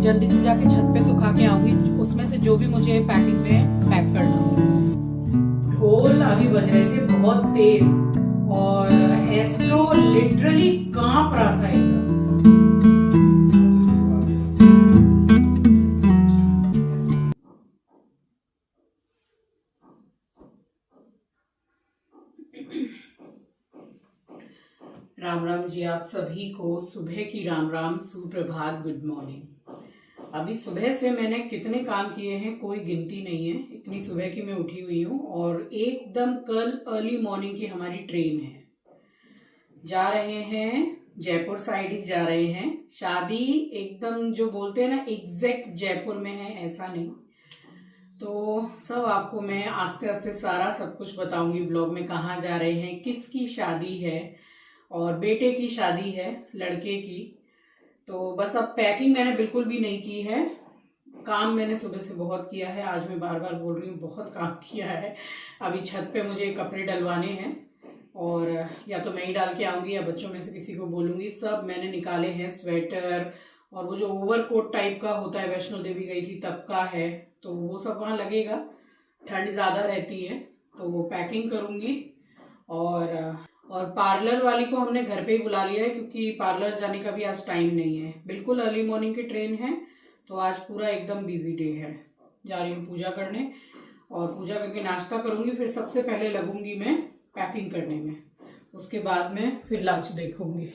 जल्दी से जाके छत पे सुखा के आऊंगी, उसमें से जो भी मुझे पैकिंग में पैक करना हो। ढोल अभी बज रहे थे बहुत तेज और एस्ट्रो लिटरली कांप रहा था एकदम। राम राम जी, आप सभी को सुबह की राम राम, सुप्रभात, गुड मॉर्निंग। अभी सुबह से मैंने कितने काम किए हैं कोई गिनती नहीं है, इतनी सुबह की मैं उठी हुई हूँ। और एकदम कल अर्ली मॉर्निंग की हमारी ट्रेन है, जा रहे हैं जयपुर साइड ही जा रहे हैं। शादी एकदम जो बोलते हैं ना एग्जैक्ट जयपुर में है, ऐसा नहीं। तो सब आपको मैं आस्ते आस्ते सारा सब कुछ बताऊंगी ब्लॉग में, कहाँ जा रहे हैं, किसकी शादी है, और बेटे की शादी है लड़के की। तो बस अब पैकिंग मैंने बिल्कुल भी नहीं की है। काम मैंने सुबह से बहुत किया है, आज मैं बार बार बोल रही हूँ, बहुत काम किया है। अभी छत पे मुझे कपड़े डलवाने हैं और या तो मैं ही डाल के आऊँगी या बच्चों में से किसी को बोलूँगी। सब मैंने निकाले हैं, स्वेटर और वो जो ओवरकोट टाइप का होता है, वैष्णो देवी गई थी तब का है, तो वो सब वहाँ लगेगा, ठंड ज़्यादा रहती है तो वो पैकिंग करूँगी। और पार्लर वाली को हमने घर पे ही बुला लिया है, क्योंकि पार्लर जाने का भी आज टाइम नहीं है। बिल्कुल अर्ली मॉर्निंग की ट्रेन है, तो आज पूरा एकदम बिजी डे है। जा रही हूँ पूजा करने और पूजा करके नाश्ता करूँगी, फिर सबसे पहले लगूंगी मैं पैकिंग करने में, उसके बाद में फिर लंच देखूंगी।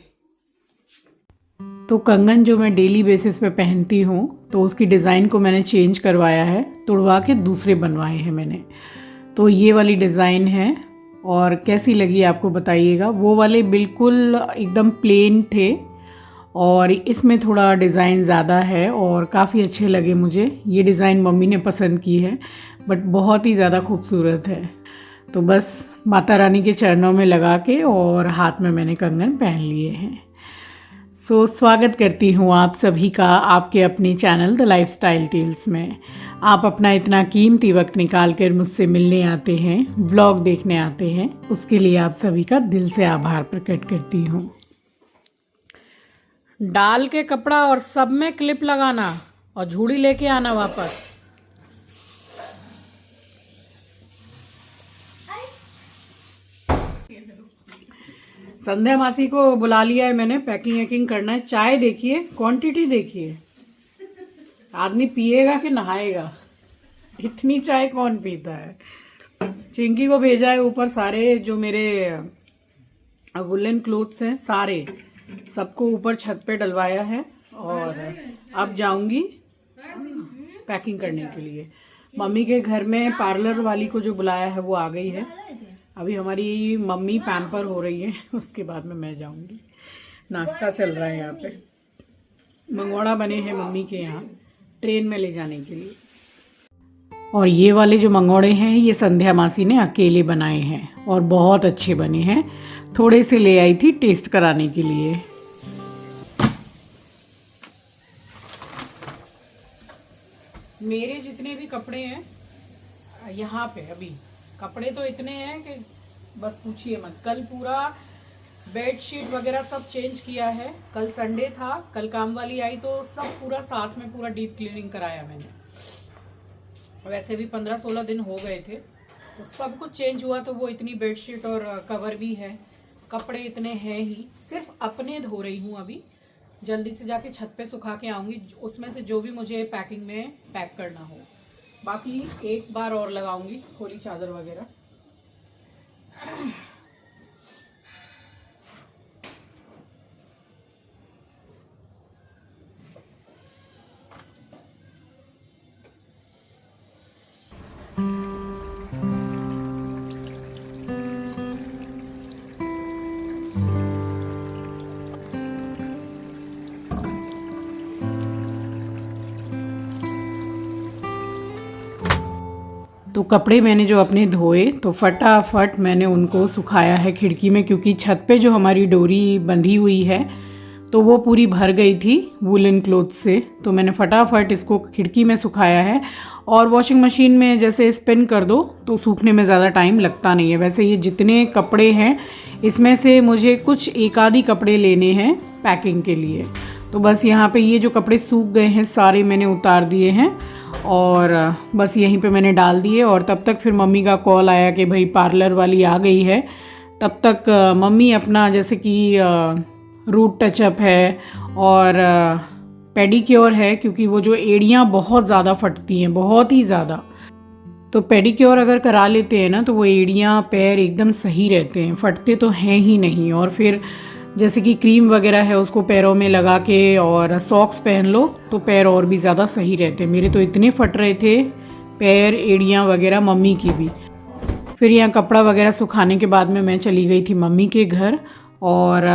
तो कंगन जो मैं डेली बेसिस पे पहनती हूँ, तो उसकी डिज़ाइन को मैंने चेंज करवाया है, तुड़वा के दूसरे बनवाए हैं मैंने। तो ये वाली डिज़ाइन है और कैसी लगी आपको बताइएगा। वो वाले बिल्कुल एकदम प्लेन थे और इसमें थोड़ा डिज़ाइन ज़्यादा है और काफ़ी अच्छे लगे मुझे। ये डिज़ाइन मम्मी ने पसंद की है, बट बहुत ही ज़्यादा खूबसूरत है। तो बस माता रानी के चरणों में लगा के और हाथ में मैंने कंगन पहन लिए हैं। सो स्वागत करती हूँ आप सभी का आपके अपने चैनल द लाइफस्टाइल टेल्स में। आप अपना इतना कीमती वक्त निकाल कर मुझसे मिलने आते हैं, व्लॉग देखने आते हैं, उसके लिए आप सभी का दिल से आभार प्रकट करती हूँ। डाल के कपड़ा और सब में क्लिप लगाना और झूड़ी लेके आना वापस। संध्या मासी को बुला लिया है मैंने, पैकिंग वैकिंग करना है। चाय देखिए, क्वांटिटी देखिए, आदमी पिएगा कि नहाएगा, इतनी चाय कौन पीता है। चिंकी को भेजा है ऊपर, सारे जो मेरे वुलन क्लोथ्स हैं सारे, सबको ऊपर छत पे डलवाया है और अब जाऊंगी पैकिंग करने के लिए। मम्मी के घर में पार्लर वाली को जो बुलाया है वो आ गई है। अभी हमारी मम्मी पैम्पर हो रही है, उसके बाद में मैं जाऊंगी। नाश्ता चल रहा है यहाँ पे, मंगोड़ा बने हैं मम्मी के यहाँ ट्रेन में ले जाने के लिए। और ये वाले जो मंगोड़े हैं ये संध्या मासी ने अकेले बनाए हैं और बहुत अच्छे बने हैं। थोड़े से ले आई थी टेस्ट कराने के लिए। मेरे जितने भी कपड़े हैं यहाँ पे, अभी कपड़े तो इतने हैं कि बस पूछिए मत। कल पूरा बेडशीट वगैरह सब चेंज किया है। कल संडे था, कल काम वाली आई तो सब पूरा साथ में पूरा डीप क्लीनिंग कराया मैंने। वैसे भी 15-16 दिन हो गए थे, तो सब कुछ चेंज हुआ। तो वो इतनी बेडशीट और कवर भी है, कपड़े इतने हैं ही, सिर्फ अपने धो रही हूँ अभी। जल्दी से जाके छत पे सुखा के आऊँगी, उसमें से जो भी मुझे पैकिंग में पैक करना हो। बाकी एक बार और लगाऊंगी थोड़ी चादर वगैरह। तो कपड़े मैंने जो अपने धोए तो फटाफट मैंने उनको सुखाया है खिड़की में, क्योंकि छत पे जो हमारी डोरी बंधी हुई है तो वो पूरी भर गई थी वुलन क्लोथ से। तो मैंने फटाफट इसको खिड़की में सुखाया है। और वॉशिंग मशीन में जैसे स्पिन कर दो तो सूखने में ज़्यादा टाइम लगता नहीं है। वैसे ये जितने कपड़े हैं इसमें से मुझे कुछ एक आधी कपड़े लेने हैं पैकिंग के लिए, तो बस यहाँ पे ये जो कपड़े सूख गए हैं सारे मैंने उतार दिए हैं और बस यहीं पे मैंने डाल दिए। और तब तक फिर मम्मी का कॉल आया कि भाई पार्लर वाली आ गई है। तब तक मम्मी अपना जैसे कि रूट टचअप है और पेडिक्योर है, क्योंकि वो जो एड़ियाँ बहुत ज़्यादा फटती हैं, बहुत ही ज़्यादा। तो पेडिक्योर अगर करा लेते हैं ना तो वो एड़ियाँ पैर एकदम सही रहते हैं, फटते तो हैं ही नहीं। और फिर जैसे कि क्रीम वगैरह है उसको पैरों में लगा के और सॉक्स पहन लो तो पैर और भी ज़्यादा सही रहते हैं। मेरे तो इतने फट रहे थे पैर, एड़ियाँ वगैरह, मम्मी की भी। फिर यहाँ कपड़ा वगैरह सुखाने के बाद में मैं चली गई थी मम्मी के घर। और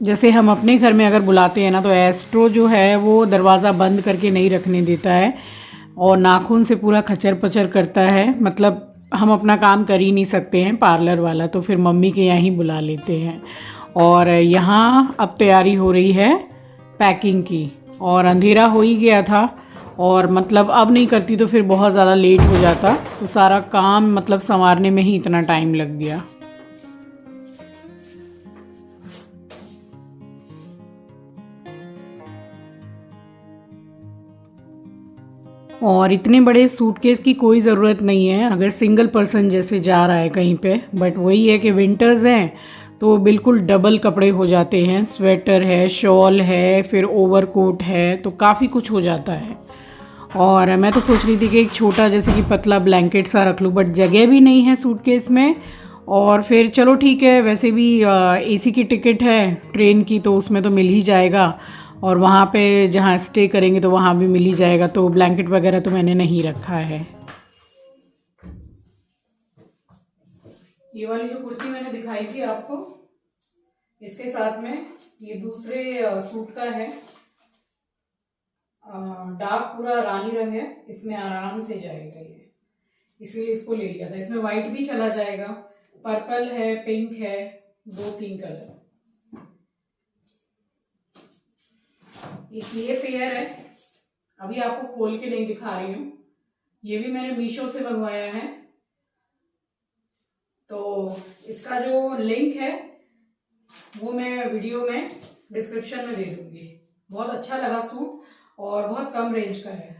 जैसे हम अपने घर में अगर बुलाते हैं ना तो एस्ट्रो जो है वो दरवाज़ा बंद करके नहीं रखने देता है और नाखून से पूरा खचर पचर करता है। मतलब हम अपना काम कर ही नहीं सकते हैं पार्लर वाला, तो फिर मम्मी के यहाँ ही बुला लेते हैं। और यहाँ अब तैयारी हो रही है पैकिंग की, और अंधेरा हो ही गया था और मतलब अब नहीं करती तो फिर बहुत ज़्यादा लेट हो जाता, तो सारा काम मतलब संवारने में ही इतना टाइम लग गया। और इतने बड़े सूटकेस की कोई ज़रूरत नहीं है अगर सिंगल पर्सन जैसे जा रहा है कहीं पे, बट वही है कि विंटर्स हैं तो बिल्कुल डबल कपड़े हो जाते हैं। स्वेटर है, शॉल है, फिर ओवरकोट है, तो काफ़ी कुछ हो जाता है। और मैं तो सोच रही थी कि एक छोटा जैसे कि पतला ब्लैंकेट सा रख लूँ, बट जगह भी नहीं है सूटकेस में। और फिर चलो ठीक है, वैसे भी एसी की टिकट है ट्रेन की तो उसमें तो मिल ही जाएगा, और वहाँ पे जहाँ स्टे करेंगे तो वहाँ भी मिल ही जाएगा, तो ब्लैंकेट वगैरह तो मैंने नहीं रखा है। ये वाली जो कुर्ती मैंने दिखाई थी आपको, इसके साथ में ये दूसरे सूट का है। डार्क पूरा रानी रंग है, इसमें आराम से जाएगा ये, इसलिए इसको ले लिया था। इसमें वाइट भी चला जाएगा, पर्पल है, पिंक है, 2-3 कलर। एक ये पेयर है, अभी आपको खोल के नहीं दिखा रही हूँ, ये भी मैंने मीशो से मंगवाया है। तो इसका जो लिंक है वो मैं वीडियो में डिस्क्रिप्शन में दे दूंगी। बहुत अच्छा लगा सूट और बहुत कम रेंज का है।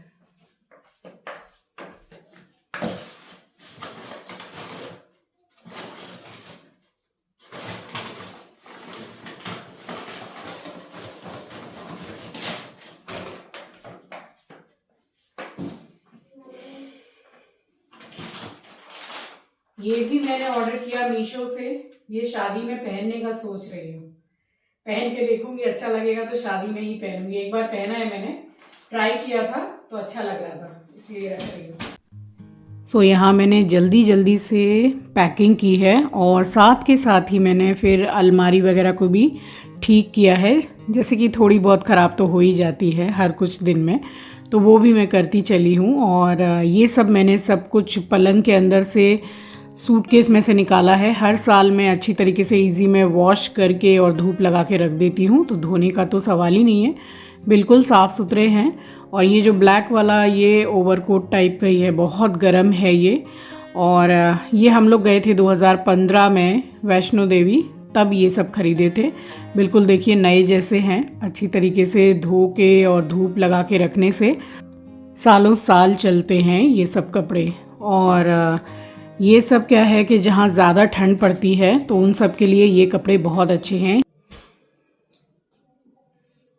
ये भी मैंने ऑर्डर किया मीशो से, ये शादी में पहनने का सोच रही हूँ, पहन के देखूंगी, अच्छा लगेगा तो शादी में ही पहनूंगी। एक बार पहना है मैंने, ट्राई किया था तो अच्छा लग रहा था, इसलिए रख रही हूँ। सो यहाँ मैंने जल्दी जल्दी से पैकिंग की है और साथ के साथ ही मैंने फिर अलमारी वगैरह को भी ठीक किया है। जैसे कि थोड़ी बहुत ख़राब तो हो ही जाती है हर कुछ दिन में, तो वो भी मैं करती चली हूँ। और ये सब मैंने सब कुछ पलंग के अंदर से सूटकेस में से निकाला है। हर साल मैं अच्छी तरीके से इजी में वॉश करके और धूप लगा के रख देती हूँ, तो धोने का तो सवाल ही नहीं है, बिल्कुल साफ़ सुथरे हैं। और ये जो ब्लैक वाला ये ओवरकोट टाइप का ही है, बहुत गर्म है ये। और ये हम लोग गए थे 2015 में वैष्णो देवी, तब ये सब खरीदे थे। बिल्कुल देखिए नए जैसे हैं, अच्छी तरीके से धो के और धूप लगा के रखने से सालों साल चलते हैं ये सब कपड़े। और ये सब क्या है कि जहाँ ज़्यादा ठंड पड़ती है तो उन सब के लिए ये कपड़े बहुत अच्छे हैं।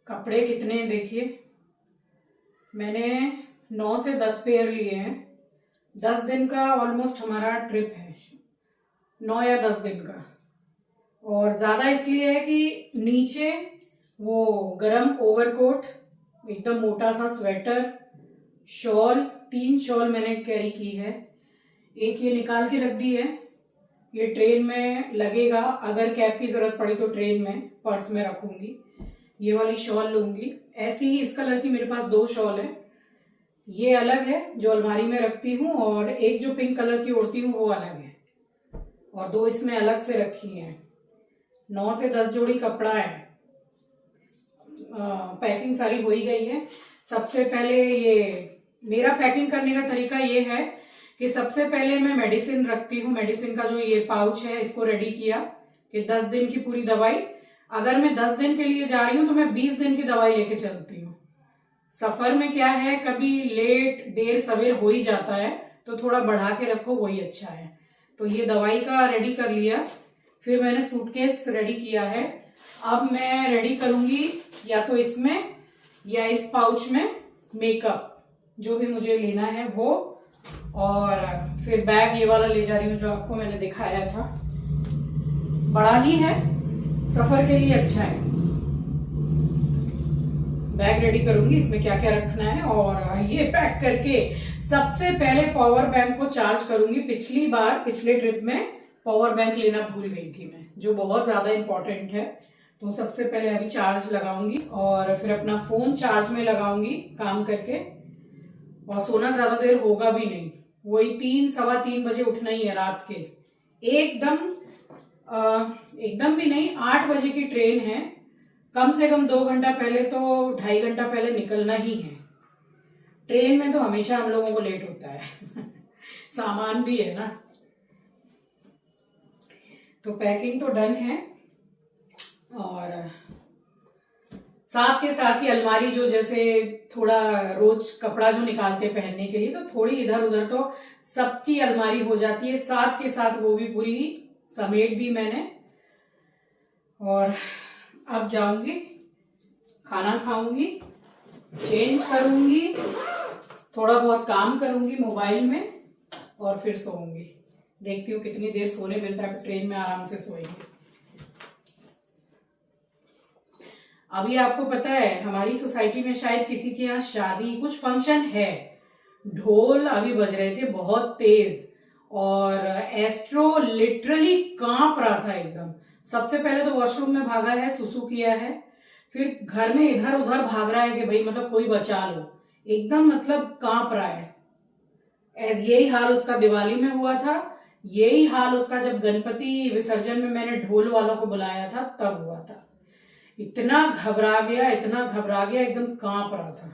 कपड़े कितने हैं देखिए, मैंने 9 से 10 पेयर लिए हैं। 10 दिन का ऑलमोस्ट हमारा ट्रिप है, 9 या 10 दिन का। और ज़्यादा इसलिए है कि नीचे वो गरम ओवरकोट, एकदम मोटा सा स्वेटर, शॉल, 3 शॉल मैंने कैरी की है। एक ये निकाल के रख दी है, ये ट्रेन में लगेगा, अगर कैब की ज़रूरत पड़ी तो ट्रेन में पर्स में रखूँगी। ये वाली शॉल लूँगी, ऐसी ही इस कलर की मेरे पास 2 शॉल है। ये अलग है जो अलमारी में रखती हूँ, और एक जो पिंक कलर की ओढ़ती हूँ वो अलग है, और 2 इसमें अलग से रखी हैं। 9 से 10 जोड़ी कपड़ा है। पैकिंग सारी हो ही गई है। सबसे पहले ये मेरा पैकिंग करने का तरीका ये है कि सबसे पहले मैं मेडिसिन रखती हूँ। मेडिसिन का जो ये पाउच है इसको रेडी किया कि 10 दिन की पूरी दवाई अगर मैं 10 दिन के लिए जा रही हूँ तो मैं 20 दिन की दवाई लेके चलती हूँ। सफर में क्या है, कभी लेट देर सवेर हो ही जाता है, तो थोड़ा बढ़ा के रखो, वही अच्छा है। तो ये दवाई का रेडी कर लिया, फिर मैंने सूटकेस रेडी किया है। अब मैं रेडी करूंगी या तो इसमें या इस पाउच में मेकअप जो भी मुझे लेना है वो, और फिर बैग ये वाला ले जा रही हूँ जो आपको मैंने दिखाया था। बड़ा ही है, सफर के लिए अच्छा है। बैग रेडी करूंगी, इसमें क्या क्या रखना है, और ये पैक करके सबसे पहले पावर बैंक को चार्ज करूंगी। पिछले ट्रिप में पावर बैंक लेना भूल गई थी मैं, जो बहुत ज्यादा इंपॉर्टेंट है। तो सबसे पहले अभी चार्ज लगाऊंगी और फिर अपना फोन चार्ज में लगाऊंगी काम करके, और सोना ज्यादा देर होगा भी नहीं। वही 3-3:15 बजे उठना ही है रात के। एकदम भी नहीं, 8 बजे की ट्रेन है। कम से कम 2 घंटा पहले तो 2.5 घंटा पहले निकलना ही है। ट्रेन में तो हमेशा हम लोगों को लेट होता है सामान भी है ना। तो पैकिंग तो डन है, और साथ के साथ ही अलमारी जो जैसे थोड़ा रोज कपड़ा जो निकालते पहनने के लिए, तो थोड़ी इधर उधर तो सबकी अलमारी हो जाती है। साथ के साथ वो भी पूरी समेट दी मैंने। और अब जाऊंगी, खाना खाऊंगी, चेंज करूंगी, थोड़ा बहुत काम करूंगी मोबाइल में, और फिर सोऊंगी। देखती हूँ कितनी देर सोने मिलता है, ट्रेन में आराम से सोएंगे। अभी आपको पता है हमारी सोसाइटी में शायद किसी के यहाँ शादी कुछ फंक्शन है। ढोल अभी बज रहे थे बहुत तेज, और एस्ट्रो लिटरली कांप रहा था एकदम। सबसे पहले तो वॉशरूम में भागा है, सुसु किया है, फिर घर में इधर उधर भाग रहा है कि भाई मतलब कोई बचा लो, एकदम मतलब कांप रहा है। यही हाल उसका दिवाली में हुआ था, यही हाल उसका जब गणपति विसर्जन में मैंने ढोल वालों को बुलाया था तब हुआ था। इतना घबरा गया, एकदम कांप रहा था।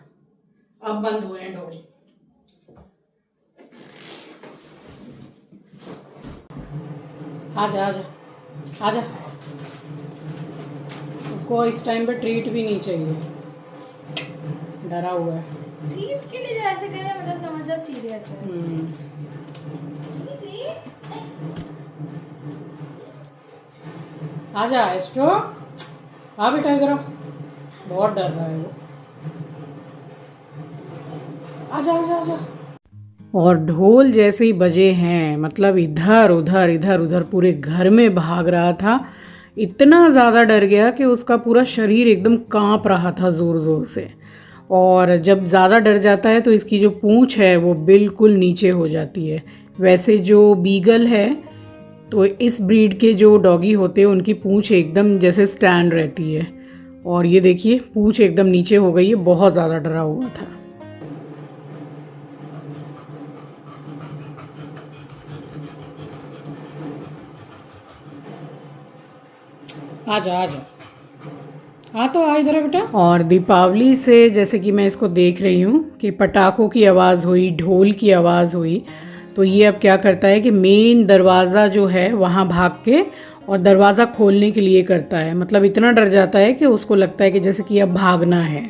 अब बंद हुए हैं ढोल। आजा आजा आजा, उसको इस टाइम पे ट्रीट भी नहीं चाहिए, डरा हुआ है। ट्रीट के लिए जैसे करे मतलब समझा सीरियस है। आजा एस्ट्रो, हाँ बेटा इधर आओ, बहुत डर रहा है वो। आजा आजा आजा। और ढोल जैसे ही बजे हैं, मतलब इधर उधर पूरे घर में भाग रहा था। इतना ज़्यादा डर गया कि उसका पूरा शरीर एकदम कांप रहा था ज़ोर ज़ोर से। और जब ज़्यादा डर जाता है तो इसकी जो पूंछ है वो बिल्कुल नीचे हो जाती है। वैसे जो बीगल है, तो इस ब्रीड के जो डॉगी होते हैं उनकी पूंछ एकदम जैसे स्टैंड रहती है, और ये देखिए पूंछ एकदम नीचे हो गई है। बहुत ज़्यादा डरा हुआ था। आजा आजा, हाँ तो आ इधर बेटा। और दीपावली से जैसे कि मैं इसको देख रही हूँ कि पटाखों की आवाज़ हुई, ढोल की आवाज़ हुई, तो ये अब क्या करता है कि मेन दरवाज़ा जो है वहाँ भाग के और दरवाज़ा खोलने के लिए करता है। मतलब इतना डर जाता है कि उसको लगता है कि जैसे कि अब भागना है।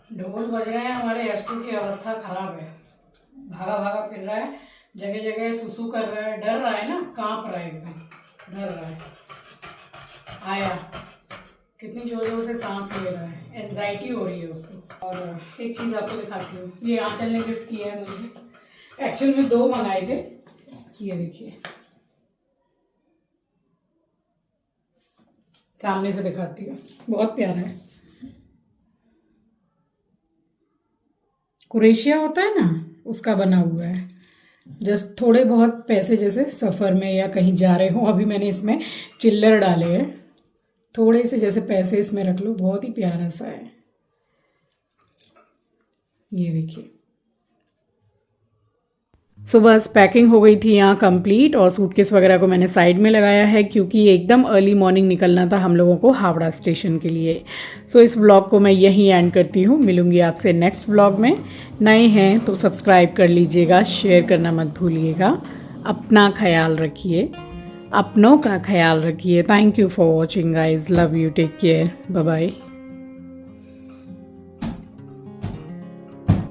ढोल बज रहे हैं, हमारे एस्ट्रो की अवस्था खराब है, भागा भागा फिर रहा है, जगह जगह सुसु कर रहा है, डर रहा है ना, कांप रहा है एकदम, डर रहा है। आया, कितनी जोर जोर से सांस ले रहा है, एंजाइटी हो रही है उसको। और एक चीज़ आपको दिखाती हूँ, ये आंचल ने गिफ्ट किया है मुझे। एक्चुअल में 2 मंगाए थे, ये देखिए, सामने से दिखाती हूँ, बहुत प्यारा है। कुरेशिया होता है ना, उसका बना हुआ है। जस्ट थोड़े बहुत पैसे जैसे सफ़र में या कहीं जा रहे हो, अभी मैंने इसमें चिल्लर डाले हैं, थोड़े से जैसे पैसे इसमें रख लो। बहुत ही प्यारा सा है, ये देखिए। सुबह पैकिंग हो गई थी यहाँ कंप्लीट, और सूटकेस वगैरह को मैंने साइड में लगाया है क्योंकि एकदम अर्ली मॉर्निंग निकलना था हम लोगों को हावड़ा स्टेशन के लिए। सो इस व्लॉग को मैं यहीं एंड करती हूँ। मिलूँगी आपसे नेक्स्ट व्लॉग में। नए हैं तो सब्सक्राइब कर लीजिएगा, शेयर करना मत भूलिएगा। अपना ख्याल रखिए। अपनों का ख्याल रखिए। Thank you for watching guys, love you, take care, bye bye.